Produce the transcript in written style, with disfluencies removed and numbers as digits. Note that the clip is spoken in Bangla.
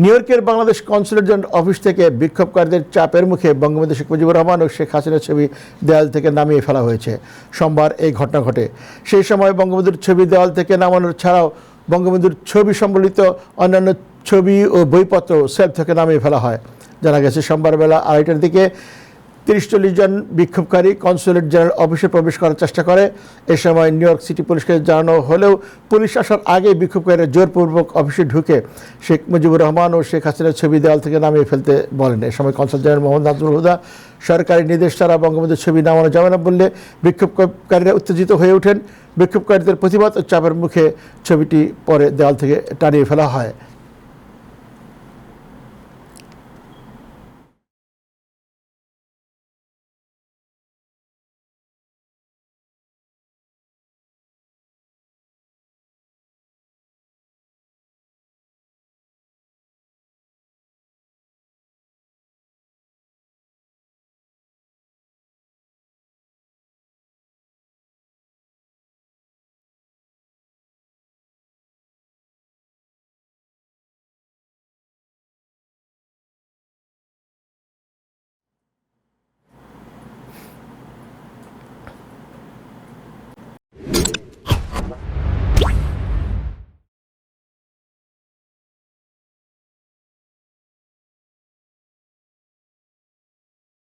নিউ ইয়র্কের বাংলাদেশ কনসুলেট জেনারেল অফিস থেকে বিক্ষোভকারীদের চাপের মুখে বঙ্গবন্ধু শেখ মুজিবুর রহমান ও শেখ হাসিনার ছবি দেয়াল থেকে নামিয়ে ফেলা হয়েছে। সোমবার এই ঘটনা ঘটে। সেই সময় বঙ্গবন্ধুর ছবি দেওয়াল থেকে নামানোর ছাড়াও বঙ্গবন্ধুর ছবি সম্বলিত অন্যান্য ছবি ও বইপত্র সেলফ থেকে নামিয়ে ফেলা হয়। জানা গেছে, সোমবার বেলা 2:30টার দিকে 30-40 জন বিক্ষোভকারী কনসুলেট জেনারেল অফিসে প্রবেশ করার চেষ্টা করে। এ সময় নিউ ইয়র্ক সিটি পুলিশকে জানানো হলেও পুলিশ আসার আগে বিক্ষোভকারীরা জোরপূর্বক অফিসে ঢুকে শেখ মুজিবুর রহমান ও শেখ হাসিনার ছবি দেওয়াল থেকে নামিয়ে ফেলতে বলেন। এ সময় কনসাল জেনারেল মোহাম্মদ নাজমুল হুদা সরকারি নির্দেশ ছাড়া বঙ্গবন্ধুর ছবি নামানো যাবে না বললে বিক্ষোভকারীরা উত্তেজিত হয়ে ওঠেন। বিক্ষোভকারীদের প্রতিবাদ ও চাপের মুখে ছবিটি পরে দেওয়াল থেকে টানিয়ে ফেলা হয়।